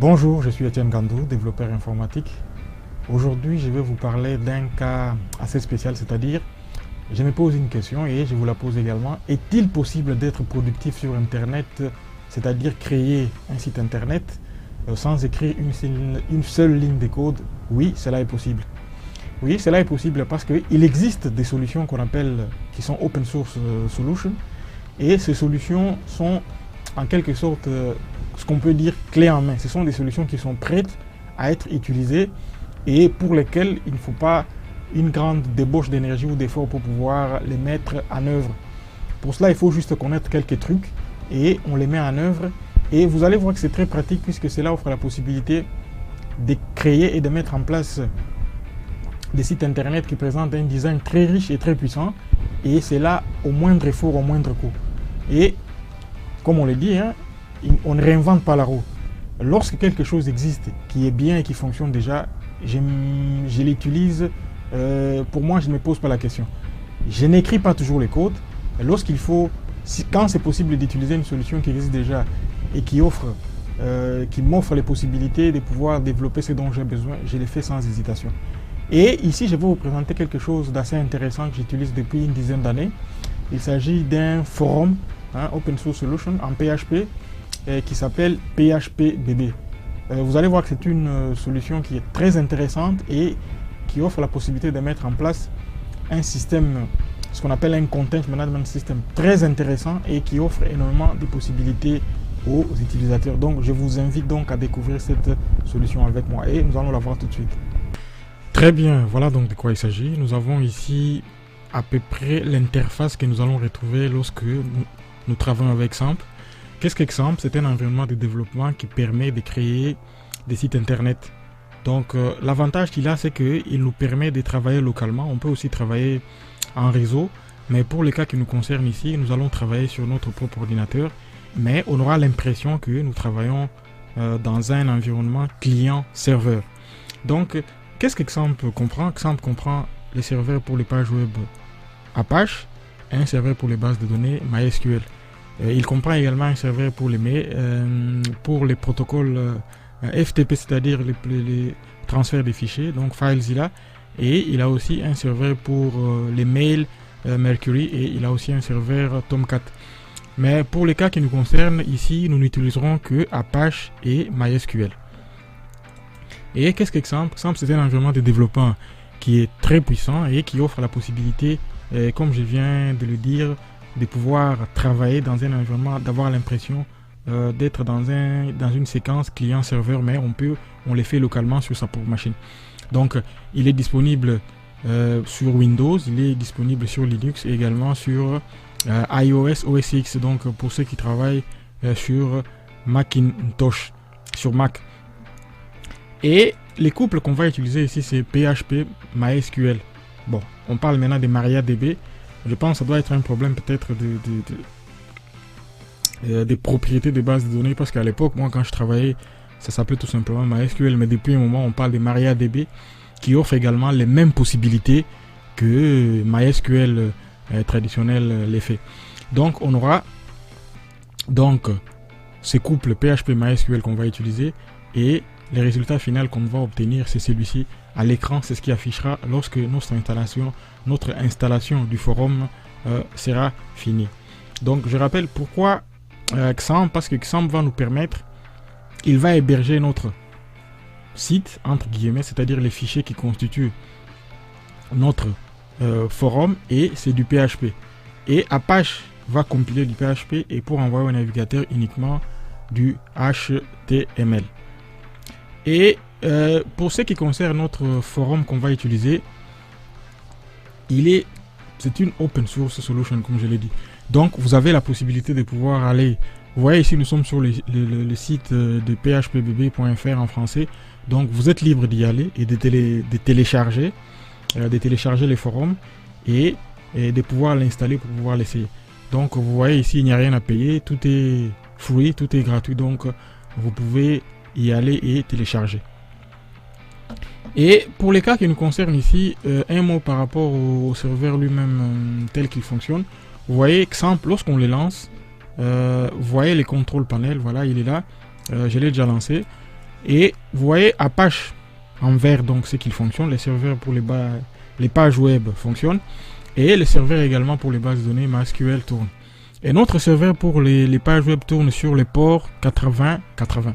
Bonjour, je suis Etienne Gandou, développeur informatique. Aujourd'hui, je vais vous parler d'un cas assez spécial, c'est-à-dire, je me pose une question et je vous la pose également. Est-il possible d'être productif sur Internet, c'est-à-dire créer un site Internet sans écrire une seule ligne de code? Oui, cela est possible. Oui, cela est possible parce qu'il existe des solutions qui sont open source solutions, et ces solutions sont en quelque sorte ce qu'on peut dire clé en main. Ce sont des solutions qui sont prêtes à être utilisées et pour lesquelles il ne faut pas une grande débauche d'énergie ou d'effort pour pouvoir les mettre en œuvre. Pour cela, il faut juste connaître quelques trucs et on les met en œuvre. Et vous allez voir que c'est très pratique puisque cela offre la possibilité de créer et de mettre en place des sites internet qui présentent un design très riche et très puissant. Et c'est là au moindre effort, au moindre coût. Et comme on le dit, on ne réinvente pas la roue. Lorsque quelque chose existe, qui est bien et qui fonctionne déjà, je l'utilise. Pour moi, je ne me pose pas la question. Je n'écris pas toujours les codes. Quand c'est possible d'utiliser une solution qui existe déjà et qui m'offre les possibilités de pouvoir développer ce dont j'ai besoin, je le fais sans hésitation. Et ici, je vais vous présenter quelque chose d'assez intéressant que j'utilise depuis une dizaine d'années. Il s'agit d'un forum, Open Source Solution, en PHP, qui s'appelle PHPBB. Vous allez voir que c'est une solution qui est très intéressante et qui offre la possibilité de mettre en place un système, ce qu'on appelle un Content Management System, très intéressant et qui offre énormément de possibilités aux utilisateurs. Donc, je vous invite donc à découvrir cette solution avec moi et nous allons la voir tout de suite. Très bien, voilà donc de quoi il s'agit. Nous avons ici à peu près l'interface que nous allons retrouver lorsque nous travaillons avec XAMPP. Qu'est-ce que XAMPP? C'est un environnement de développement qui permet de créer des sites internet. Donc l'avantage qu'il a, c'est qu'il nous permet de travailler localement. On peut aussi travailler en réseau, mais pour les cas qui nous concernent ici, nous allons travailler sur notre propre ordinateur, mais on aura l'impression que nous travaillons dans un environnement client-serveur. Donc qu'est-ce que XAMPP comprend? XAMPP comprend les serveurs pour les pages web Apache, un serveur pour les bases de données MySQL. Il comprend également un serveur pour pour les protocoles FTP, c'est-à-dire les transferts des fichiers, donc FileZilla. Et il a aussi un serveur pour les mails Mercury, et il a aussi un serveur Tomcat. Mais pour les cas qui nous concernent, ici, nous n'utiliserons que Apache et MySQL. Et qu'est-ce que XAMPP? XAMPP, c'est un environnement de développement qui est très puissant et qui offre la possibilité, comme je viens de le dire, de pouvoir travailler dans un environnement, d'avoir l'impression d'être dans une séquence client-serveur, mais on les fait localement sur sa propre machine. Donc, il est disponible sur Windows, il est disponible sur Linux et également sur iOS, OS X, donc pour ceux qui travaillent sur Macintosh, sur Mac. Et les couples qu'on va utiliser ici, c'est PHP, MySQL. Bon, on parle maintenant de MariaDB. Je pense que ça doit être un problème peut-être des propriétés de base de données, parce qu'à l'époque, moi quand je travaillais, ça s'appelait tout simplement MySQL, mais depuis un moment on parle de MariaDB qui offre également les mêmes possibilités que MySQL traditionnel les fait. Donc on aura ces couples PHP MySQL qu'on va utiliser, et les résultats finaux qu'on va obtenir, c'est celui-ci. À l'écran, c'est ce qui affichera lorsque notre installation du forum sera finie. Donc je rappelle pourquoi XAMPP, parce que XAMPP va nous permettre, il va héberger notre site, entre guillemets, c'est-à-dire les fichiers qui constituent notre forum, et c'est du PHP. Et Apache va compiler du PHP et pour envoyer au navigateur uniquement du HTML. Et pour ce qui concerne notre forum qu'on va utiliser, c'est une open source solution, comme je l'ai dit. Donc vous avez la possibilité de pouvoir aller, vous voyez ici nous sommes sur le site de phpbb.fr en français. Donc vous êtes libre d'y aller et de télécharger les forums et de pouvoir l'installer pour pouvoir l'essayer. Donc vous voyez ici il n'y a rien à payer, tout est free, tout est gratuit, donc vous pouvez y aller et télécharger. Et pour les cas qui nous concernent ici, un mot par rapport au serveur lui-même tel qu'il fonctionne. Vous voyez XAMPP, lorsqu'on les lance, vous voyez les contrôles panel, voilà, il est là, je l'ai déjà lancé. Et vous voyez Apache en vert, donc c'est qu'il fonctionne. Les serveurs pour les pages web fonctionnent. Et les serveurs également pour les bases de données MySQL tournent. Et notre serveur pour les pages web tourne sur les ports 80-80.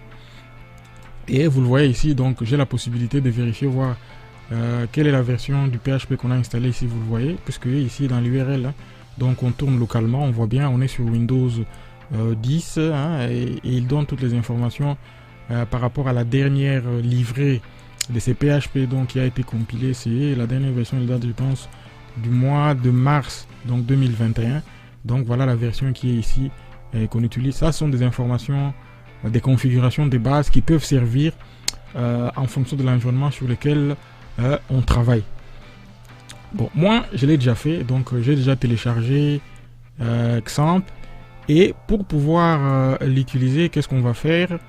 Et vous le voyez ici, donc j'ai la possibilité de vérifier, voir quelle est la version du PHP qu'on a installé ici, vous le voyez, puisque ici dans l'URL, hein, donc on tourne localement, on voit bien, on est sur Windows 10, hein, et il donne toutes les informations par rapport à la dernière livrée de ces PHP donc, qui a été compilée. C'est la dernière version, elle date, je pense, du mois de mars donc 2021. Donc voilà la version qui est ici qu'on utilise. Ça sont des informations, des configurations des bases qui peuvent servir en fonction de l'environnement sur lequel on travaille. Bon, moi je l'ai déjà fait, donc j'ai déjà téléchargé XAMPP, et pour pouvoir l'utiliser, qu'est-ce qu'on va faire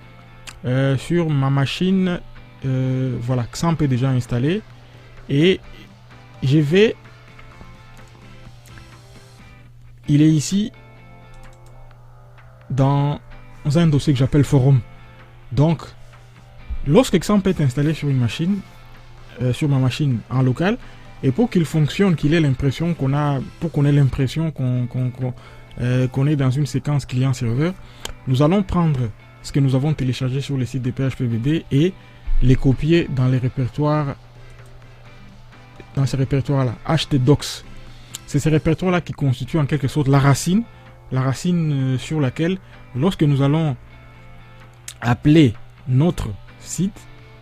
sur ma machine? Voilà, XAMPP est déjà installé et je vais, il est ici dans un dossier que j'appelle forum. Donc lorsque XAMPP est installé sur une machine, sur ma machine en local, et pour qu'il fonctionne, qu'il ait l'impression qu'on a, pour qu'on ait l'impression qu'on est dans une séquence client-serveur, nous allons prendre ce que nous avons téléchargé sur le site de PHPBB et les copier dans les répertoires, dans ces répertoires-là, htdocs. C'est ces répertoires-là qui constituent en quelque sorte la racine sur laquelle, lorsque nous allons appeler notre site,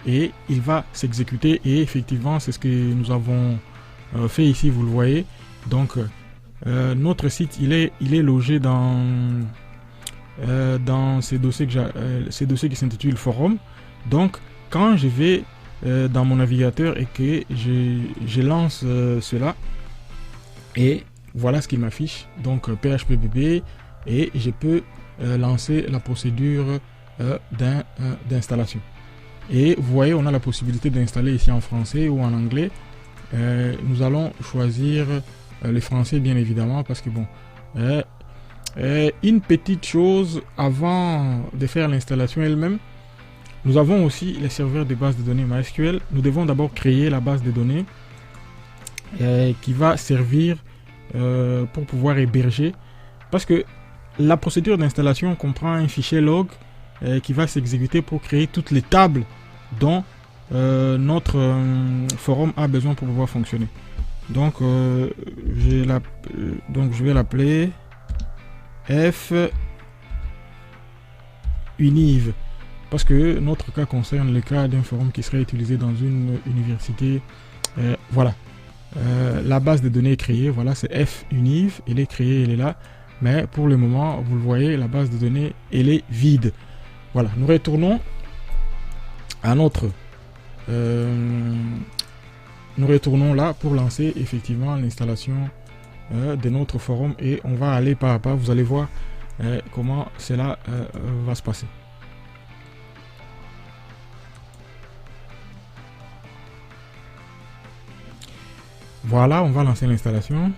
et il va s'exécuter, et effectivement c'est ce que nous avons fait ici, vous le voyez. Donc notre site il est logé dans ces dossiers qui s'intitulent forum. Donc quand je vais dans mon navigateur et que je lance cela, et voilà ce qu'il m'affiche, donc PHPBB, et je peux lancer la procédure d'installation. Et vous voyez, on a la possibilité d'installer ici en français ou en anglais. Nous allons choisir les français bien évidemment, parce que bon, une petite chose avant de faire l'installation elle-même, nous avons aussi les serveurs de base de données MySQL. Nous devons d'abord créer la base de données qui va servir pour pouvoir héberger, parce que la procédure d'installation comprend un fichier log qui va s'exécuter pour créer toutes les tables dont notre forum a besoin pour pouvoir fonctionner. Donc, donc je vais l'appeler FUniv, parce que notre cas concerne le cas d'un forum qui serait utilisé dans une université. Voilà, la base de données est créée, voilà, c'est FUniv, elle est créée, elle est là, mais pour le moment, vous le voyez, la base de données, elle est vide. Voilà, nous retournons à notre nous retournons là pour lancer effectivement l'installation de notre forum, et on va aller pas à pas. Vous allez voir comment cela va se passer. Voilà, on va lancer l'installation.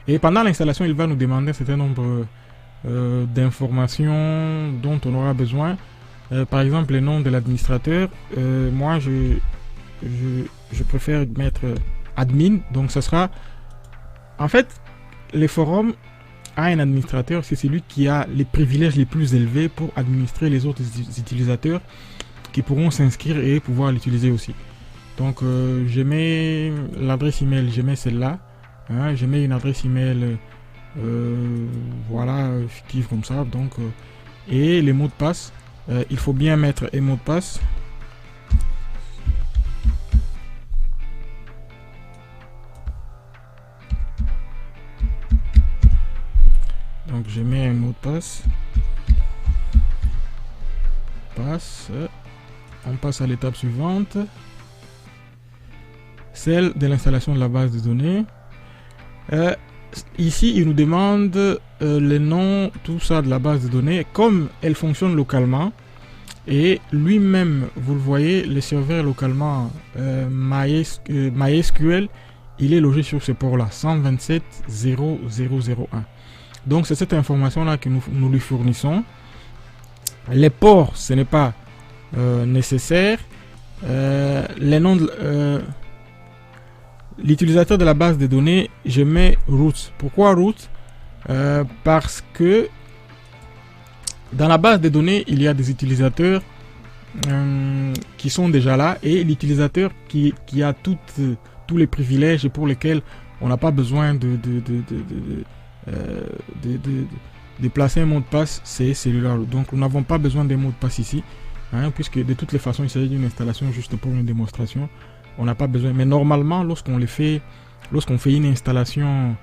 Et pendant l'installation, il va nous demander un certain nombre d'informations dont on aura besoin. Par exemple, le nom de l'administrateur. Moi, je préfère mettre admin. Donc, ça sera... En fait, les forums a un administrateur. C'est celui qui a les privilèges les plus élevés pour administrer les autres utilisateurs qui pourront s'inscrire et pouvoir l'utiliser aussi. Donc, je mets l'adresse email. Je mets celle-là. Hein, je mets une adresse email voilà, fictive comme ça. Donc, et les mots de passe. Il faut bien mettre un mot de passe. Donc je mets un mot de passe. On passe à l'étape suivante, celle de l'installation de la base de données. Ici, il nous demande le nom, tout ça de la base de données, comme elle fonctionne localement. Et lui-même, vous le voyez, le serveur localement MySQL, il est logé sur ce port-là, 127.0.0.0.1. Donc, c'est cette information-là que nous lui fournissons. Les ports, ce n'est pas nécessaire. Les noms l'utilisateur de la base de données, je mets root. Pourquoi root? Parce que dans la base de données, il y a des utilisateurs qui sont déjà là, et l'utilisateur qui a tous les privilèges pour lesquels on n'a pas besoin de placer un mot de passe, c'est celui-là. Donc nous n'avons pas besoin des mots de passe ici, puisque de toutes les façons il s'agit d'une installation juste pour une démonstration. On n'a pas besoin, mais normalement lorsqu'on fait une installation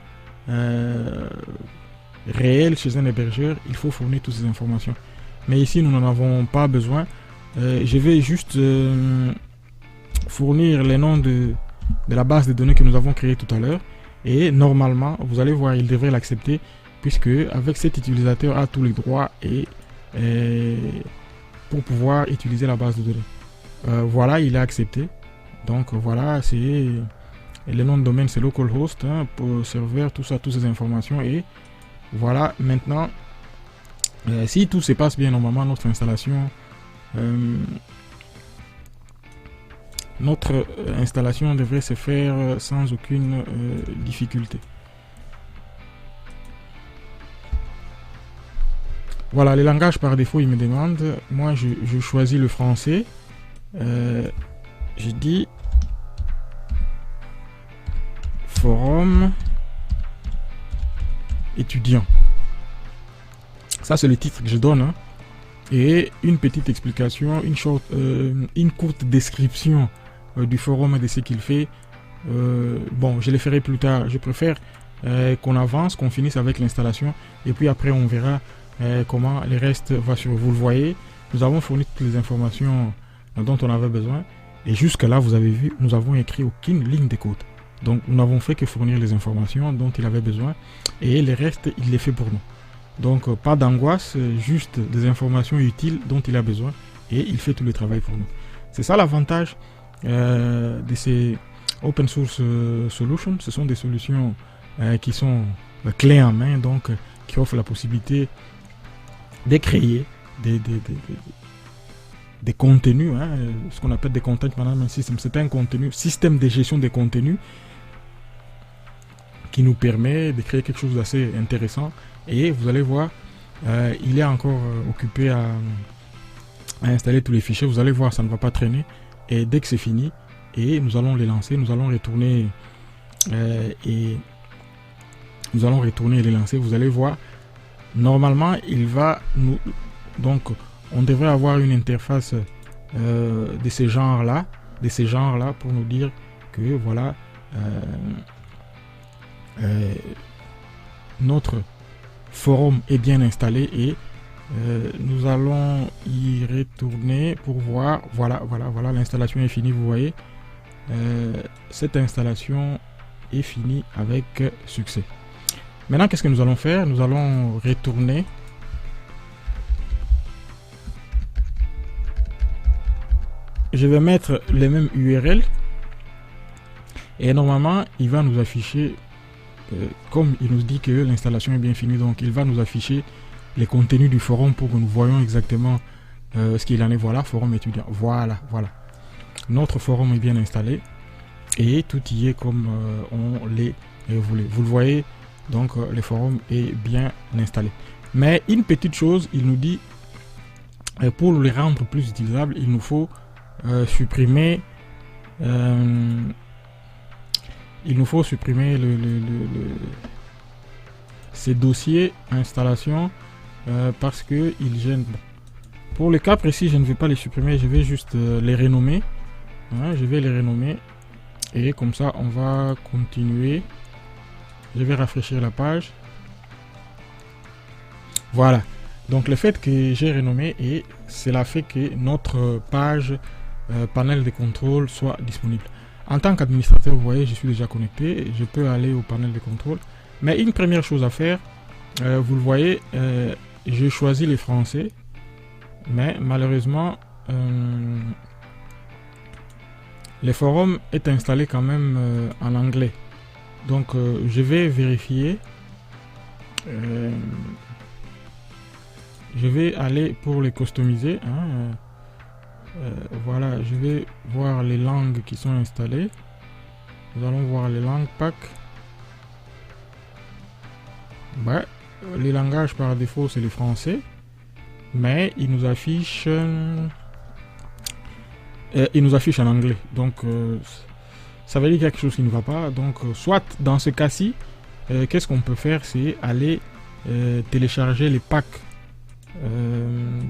réelle chez un hébergeur, il faut fournir toutes ces informations. Mais ici nous n'en avons pas besoin. Je vais juste fournir les noms de la base de données que nous avons créée tout à l'heure, et normalement vous allez voir, il devrait l'accepter, puisque avec cet utilisateur a tous les droits et pour pouvoir utiliser la base de données. Voilà, il a accepté. Donc voilà, c'est le nom de domaine, c'est localhost, pour serveur, tout ça, toutes ces informations. Et voilà, maintenant si tout se passe bien, normalement notre installation devrait se faire sans aucune difficulté. Voilà, les langages par défaut, il me demande. Moi je choisis le français. Je dis forum étudiant. Ça c'est le titre que je donne, et une petite explication, une courte description du forum et de ce qu'il fait. Bon, je le ferai plus tard. Je préfère qu'on avance, qu'on finisse avec l'installation, et puis après on verra comment le reste va suivre. Vous le voyez, nous avons fourni toutes les informations dont on avait besoin. Et jusque là, vous avez vu, nous avons écrit aucune ligne de code. Donc nous n'avons fait que fournir les informations dont il avait besoin, et le reste, il les fait pour nous. Donc pas d'angoisse, juste des informations utiles dont il a besoin, et il fait tout le travail pour nous. C'est ça l'avantage de ces open source solutions. Ce sont des solutions qui sont clés en main, donc qui offrent la possibilité de créer des contenus, ce qu'on appelle des content management systems. C'est un système de gestion des contenus qui nous permet de créer quelque chose d'assez intéressant. Et vous allez voir, il est encore occupé à installer tous les fichiers. Vous allez voir, ça ne va pas traîner. Et dès que c'est fini, et nous allons les lancer, nous allons retourner et les lancer. Vous allez voir, normalement, il va nous... Donc, on devrait avoir une interface de ces genres-là, pour nous dire que voilà, notre forum est bien installé, et nous allons y retourner pour voir. Voilà, l'installation est finie. Vous voyez, cette installation est finie avec succès. Maintenant, qu'est-ce que nous allons faire? Nous allons retourner. Je vais mettre les mêmes URL, et normalement il va nous afficher, comme il nous dit que l'installation est bien finie, donc il va nous afficher les contenus du forum pour que nous voyons exactement ce qu'il en est. Voilà, forum étudiant. Voilà. Notre forum est bien installé, et tout y est comme on les voulait. Vous le voyez, donc le forum est bien installé. Mais une petite chose, il nous dit, pour les rendre plus utilisables, il nous faut supprimer ces dossiers installation, parce que ils gênent. Pour le cas précis, je ne vais pas les supprimer, je vais juste les renommer. Je vais les renommer, et comme ça on va continuer. Je vais rafraîchir la page. Voilà, donc le fait que j'ai renommé, et cela fait que notre page panel de contrôle soit disponible. En tant qu'administrateur, vous voyez, je suis déjà connecté, je peux aller au panel de contrôle. Mais une première chose à faire, vous le voyez, j'ai choisi les français, mais malheureusement le forum est installé quand même en anglais. Donc je vais vérifier je vais aller pour les customiser. Hein. Voilà, je vais voir les langues qui sont installées. Nous allons voir les langues pack. Ouais, les langages par défaut c'est le français, mais il nous affiche en anglais. Donc ça veut dire quelque chose qui ne va pas. Donc soit dans ce cas-ci, qu'est-ce qu'on peut faire, c'est aller télécharger les packs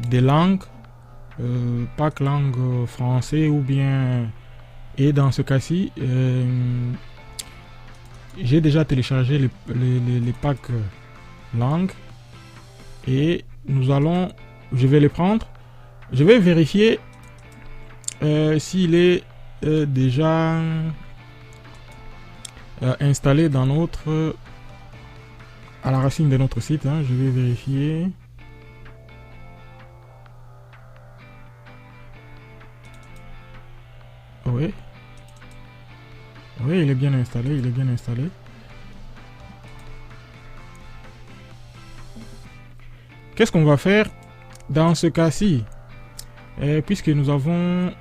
des langues, pack langue français ou bien, et dans ce cas-ci j'ai déjà téléchargé les packs langues et je vais les prendre, je vais vérifier s'il est déjà installé dans notre à la racine de notre site. Hein. Je vais vérifier. Oui. Oui, il est bien installé, il est bien installé. Qu'est-ce qu'on va faire dans ce cas-ci? Puisque nous avons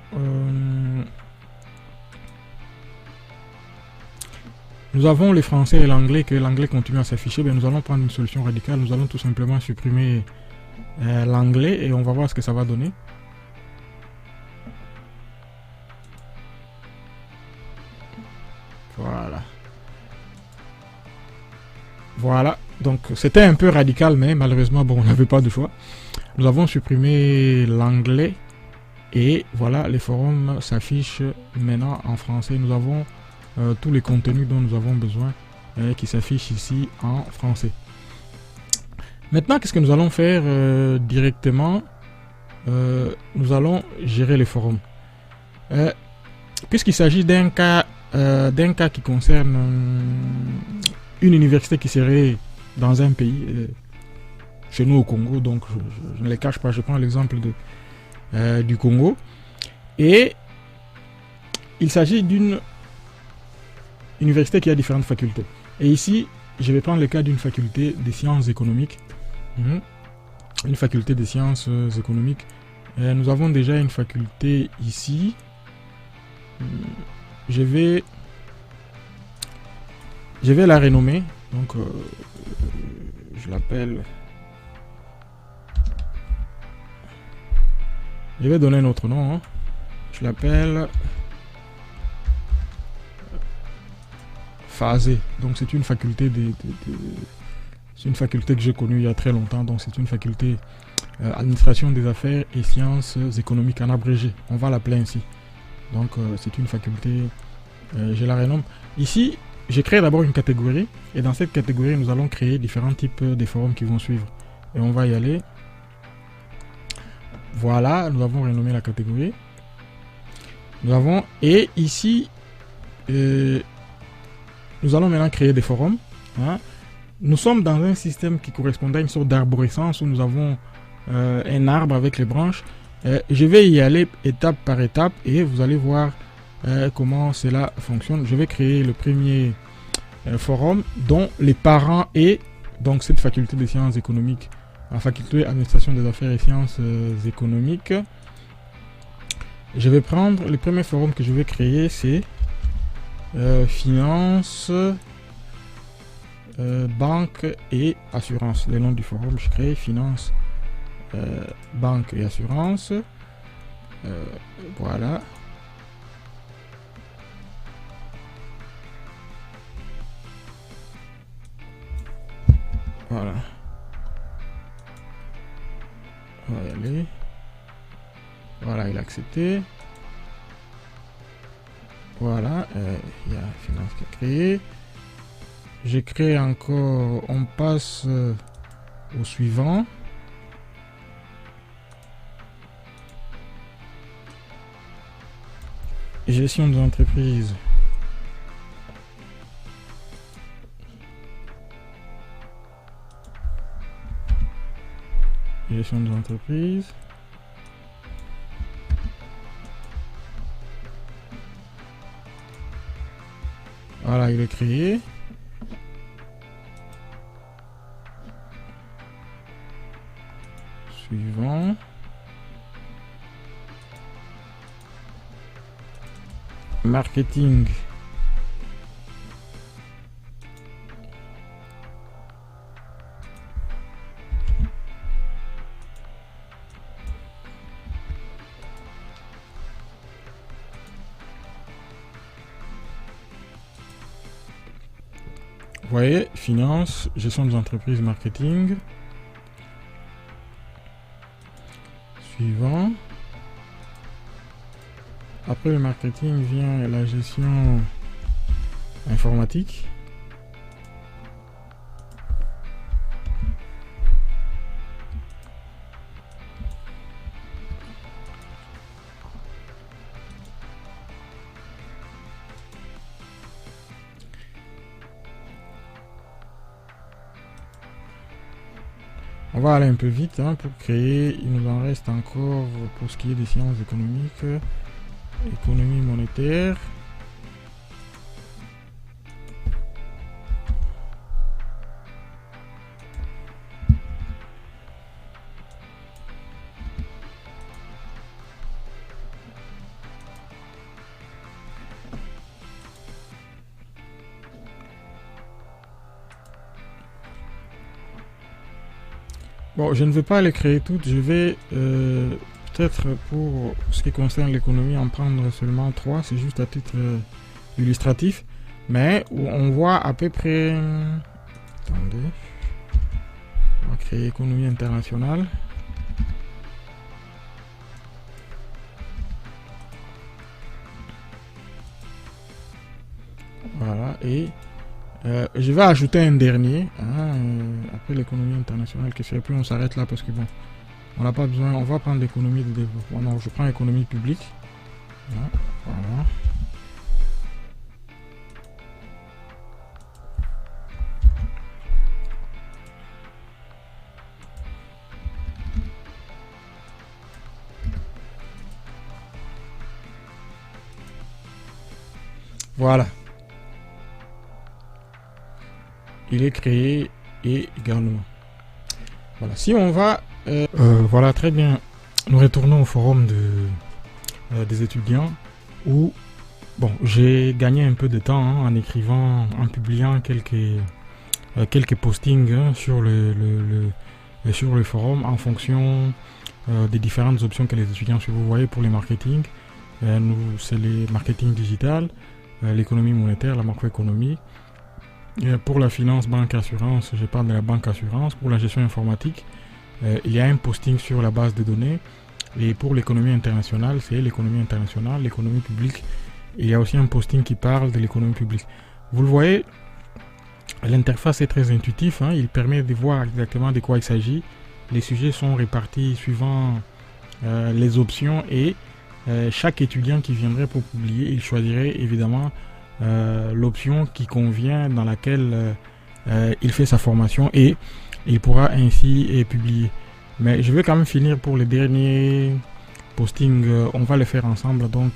les français et l'anglais, que l'anglais continue à s'afficher, nous allons prendre une solution radicale. Nous allons tout simplement supprimer l'anglais et on va voir ce que ça va donner. Voilà. Voilà. Donc c'était un peu radical, mais malheureusement, bon, on n'avait pas de choix. Nous avons supprimé l'anglais et voilà, les forums s'affichent maintenant en français. Nous avons tous les contenus dont nous avons besoin qui s'affichent ici en français. Maintenant, qu'est-ce que nous allons faire directement? Nous allons gérer les forums. Puisqu'il s'agit d'un cas qui concerne une université qui serait dans un pays, chez nous au Congo, donc je ne les cache pas, je prends l'exemple du Congo, et il s'agit d'une université qui a différentes facultés. Et ici, je vais prendre le cas d'une faculté des sciences économiques. Une faculté des sciences économiques. Nous avons déjà une faculté ici. Je vais la renommer. Donc, je l'appelle. Je vais donner un autre nom. Hein. Je l'appelle Phasé. Donc, c'est une faculté c'est une faculté que j'ai connue il y a très longtemps. Donc, c'est une faculté administration des affaires et sciences économiques en abrégé. On va l'appeler ainsi. Donc, c'est une faculté. Je la renomme. Ici, j'ai créé d'abord une catégorie. Et dans cette catégorie, nous allons créer différents types de forums qui vont suivre. Et on va y aller. Voilà, nous avons renommé la catégorie. Nous avons, et ici, nous allons maintenant créer des forums. Hein. Nous sommes dans un système qui correspond à une sorte d'arborescence où nous avons un arbre avec les branches. Je vais y aller étape par étape et vous allez voir comment cela fonctionne. Je vais créer le premier forum dont les parents et donc cette faculté des sciences économiques, la faculté administration des affaires et sciences économiques. Je vais prendre le premier forum que je vais créer, c'est finance, banque et assurance. Le nom du forum, je crée finance, banque et assurance. Voilà. Voilà. On va y aller. Voilà, il a accepté. Voilà, il y a finance qui est créée. Je crée encore, on passe au suivant. Gestion des entreprises. Gestion des entreprises. Voilà, il est créé. marketing. Vous voyez, finance, gestion des entreprises, marketing. Suivant. Après le marketing vient la gestion informatique. On va aller un peu vite pour créer. Il nous en reste encore pour ce qui est des sciences économiques, économie monétaire. Bon, je ne vais pas les créer toutes, je vais peut-être pour ce qui concerne l'économie en prendre seulement 3, c'est juste à titre illustratif, mais où on voit à peu près... Attendez, on va créer économie internationale. Voilà, et je vais ajouter un dernier, après l'économie internationale, que puis on s'arrête là parce que bon, on n'a pas besoin, on va prendre l'économie de développement, non, je prends l'économie publique, voilà. Voilà. Il est créé et également. Voilà. Si on va... voilà, très bien. Nous retournons au forum des étudiants où... Bon, j'ai gagné un peu de temps en écrivant, en publiant quelques postings sur le forum en fonction des différentes options que les étudiants suivent. Vous voyez, pour les marketing, c'est les marketing digital, l'économie monétaire, la macroéconomie. Pour la finance, banque, assurance, je parle de la banque assurance. Pour la gestion informatique, il y a un posting sur la base de données. Et pour l'économie internationale, c'est l'économie internationale, l'économie publique. Il y a aussi un posting qui parle de l'économie publique. Vous le voyez, l'interface est très intuitive. Il permet de voir exactement de quoi il s'agit. Les sujets sont répartis suivant les options et chaque étudiant qui viendrait pour publier, il choisirait évidemment l'option qui convient, dans laquelle il fait sa formation et il pourra ainsi publier. Mais je vais quand même finir pour les derniers postings, on va les faire ensemble. Donc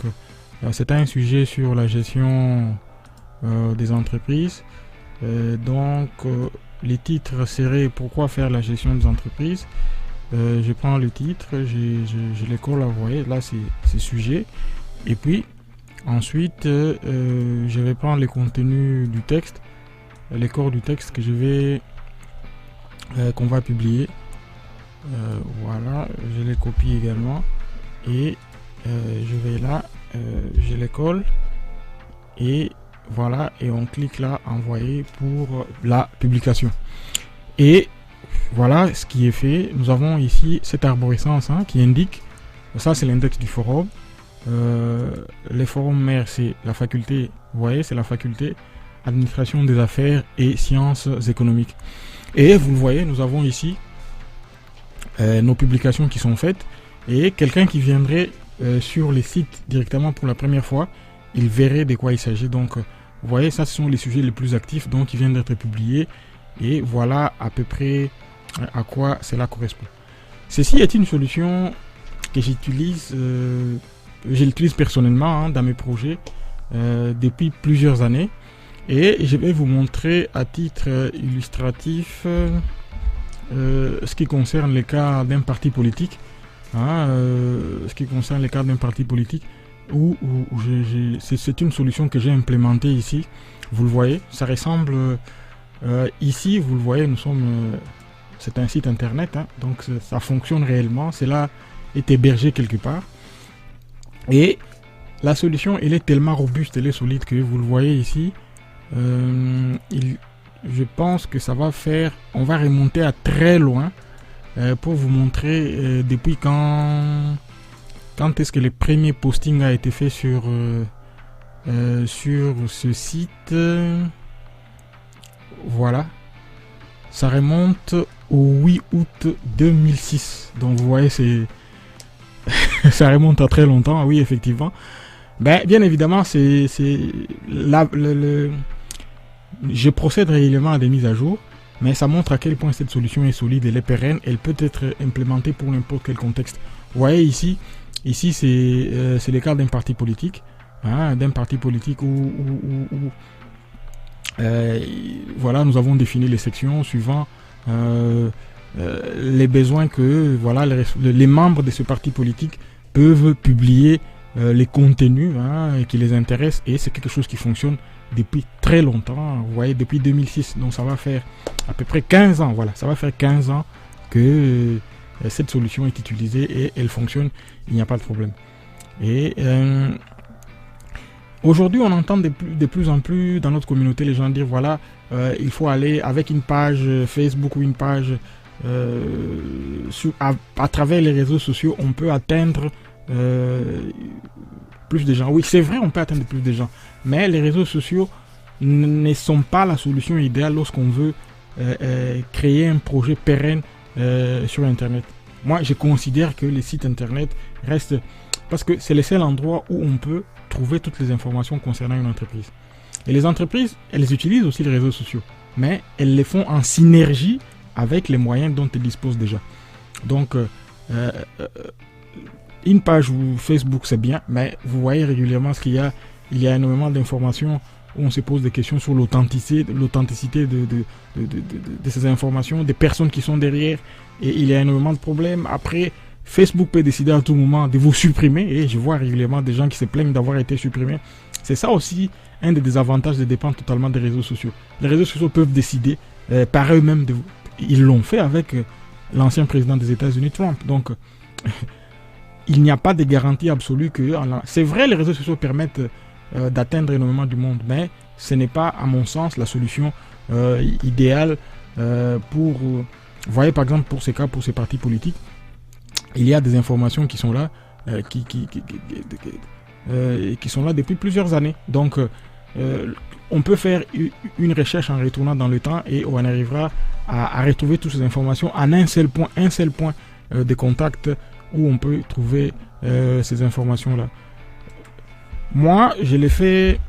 c'est un sujet sur la gestion des entreprises. Donc les titres seraient pourquoi faire la gestion des entreprises. Je prends le titre, je les colle, vous voyez, là c'est sujet. Et puis ensuite, je vais prendre les contenus du texte, les corps du texte que je vais qu'on va publier. Voilà, je les copie également et je vais là, je les colle et voilà, et on clique là, envoyer pour la publication. Et voilà ce qui est fait. Nous avons ici cette arborescence qui indique, ça c'est l'index du forum. Les forums mères, c'est la faculté, vous voyez, c'est la faculté administration des affaires et sciences économiques. Et vous le voyez, nous avons ici nos publications qui sont faites, et quelqu'un qui viendrait sur les sites directement pour la première fois, il verrait de quoi il s'agit. Donc vous voyez, ça ce sont les sujets les plus actifs, donc qui viennent d'être publiés, et voilà à peu près à quoi cela correspond. Ceci est une solution que j'utilise personnellement dans mes projets depuis plusieurs années, et je vais vous montrer à titre illustratif ce qui concerne les cas d'un parti politique. Ce qui concerne les cas d'un parti politique, c'est une solution que j'ai implémentée ici. Vous le voyez, ça ressemble... ici, vous le voyez, c'est un site internet, hein, donc ça fonctionne réellement. C'est là, est hébergé quelque part. Et la solution, elle est tellement robuste, elle est solide que vous le voyez ici. Je pense que ça va faire... On va remonter à très loin pour vous montrer depuis quand est-ce que le premier posting a été fait sur ce site. Voilà. Ça remonte au 8 août 2006. Donc vous voyez, ça remonte à très longtemps. Oui, effectivement. Bien évidemment, je procède régulièrement à des mises à jour, mais ça montre à quel point cette solution est solide, elle est pérenne, elle peut être implémentée pour n'importe quel contexte. Vous voyez ici c'est le cas d'un parti politique, hein, où voilà, nous avons défini les sections suivant les besoins que voilà, les membres de ce parti politique peuvent publier les contenus, hein, qui les intéressent, et c'est quelque chose qui fonctionne depuis très longtemps, vous voyez, depuis 2006. Donc ça va faire à peu près 15 ans, voilà, ça va faire 15 ans que cette solution est utilisée et elle fonctionne, il n'y a pas de problème. Et aujourd'hui, on entend de plus en plus dans notre communauté les gens dire voilà, il faut aller avec une page Facebook ou une page à travers les réseaux sociaux, on peut atteindre plus de gens. Oui, c'est vrai, on peut atteindre plus de gens, mais les réseaux sociaux ne sont pas la solution idéale lorsqu'on veut créer un projet pérenne sur Internet. Moi, je considère que les sites Internet restent, parce que c'est le seul endroit où on peut trouver toutes les informations concernant une entreprise. Et les entreprises, elles utilisent aussi les réseaux sociaux, mais elles les font en synergie avec les moyens dont elles disposent déjà. Donc, une page Facebook, c'est bien, mais vous voyez régulièrement il y a énormément d'informations où on se pose des questions sur l'authenticité de ces informations, des personnes qui sont derrière, et il y a énormément de problèmes. Après, Facebook peut décider à tout moment de vous supprimer, et je vois régulièrement des gens qui se plaignent d'avoir été supprimés. C'est ça aussi un des désavantages de dépendre totalement des réseaux sociaux. Les réseaux sociaux peuvent décider par eux-mêmes. Ils l'ont fait avec l'ancien président des États-Unis, Trump. Donc, il n'y a pas de garantie absolue que... C'est vrai, les réseaux sociaux permettent d'atteindre énormément du monde, mais ce n'est pas, à mon sens, la solution idéale pour... vous voyez, par exemple, pour ces cas, pour ces partis politiques, il y a des informations qui sont là, qui sont là depuis plusieurs années. Donc, on peut faire une recherche en retournant dans le temps et on arrivera à retrouver toutes ces informations en un seul point de contact où on peut trouver ces informations-là. Moi, je l'ai fait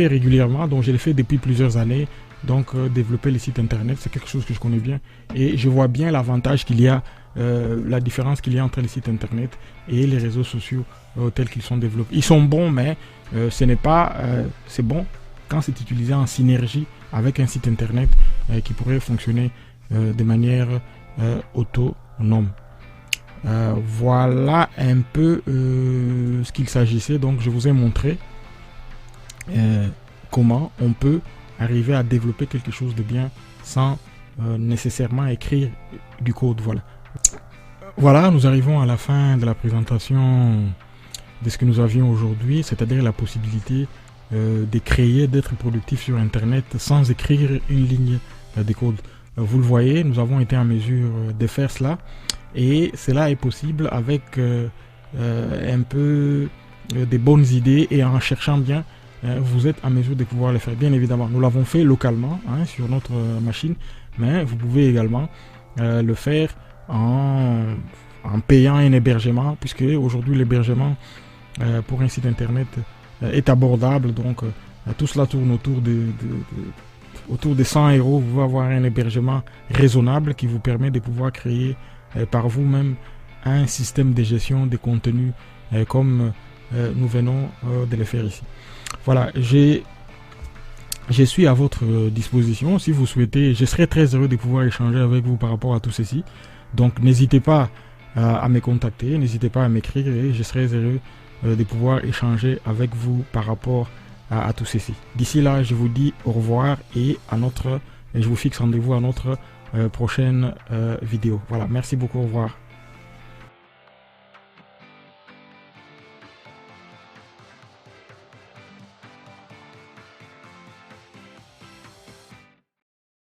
régulièrement, donc je l'ai fait depuis plusieurs années. Donc, développer les sites internet, c'est quelque chose que je connais bien. Et je vois bien l'avantage qu'il y a, la différence qu'il y a entre les sites internet et les réseaux sociaux tels qu'ils sont développés. Ils sont bons, mais ce n'est pas... c'est bon quand c'est utilisé en synergie avec un site internet qui pourrait fonctionner de manière autonome. Voilà un peu ce qu'il s'agissait. Donc, je vous ai montré comment on peut arriver à développer quelque chose de bien sans nécessairement écrire du code. Voilà, nous arrivons à la fin de la présentation de ce que nous avions aujourd'hui, c'est-à-dire la possibilité de créer, d'être productif sur Internet sans écrire une ligne de code. Vous le voyez, nous avons été en mesure de faire cela, et cela est possible avec un peu des bonnes idées, et en cherchant bien, vous êtes en mesure de pouvoir le faire. Bien évidemment, nous l'avons fait localement sur notre machine, mais vous pouvez également le faire en payant un hébergement, puisque aujourd'hui l'hébergement pour un site internet est abordable. Donc tout cela tourne autour de 100 €. Vous pouvez avoir un hébergement raisonnable qui vous permet de pouvoir créer par vous-même un système de gestion des contenus comme nous venons de le faire ici. Voilà, je suis à votre disposition. Si vous souhaitez, je serai très heureux de pouvoir échanger avec vous par rapport à tout ceci. Donc n'hésitez pas à me contacter. N'hésitez pas à m'écrire et je serai heureux de pouvoir échanger avec vous par rapport à tout ceci. D'ici là, je vous dis au revoir et je vous fixe rendez-vous à notre prochaine vidéo. Voilà, merci beaucoup, au revoir.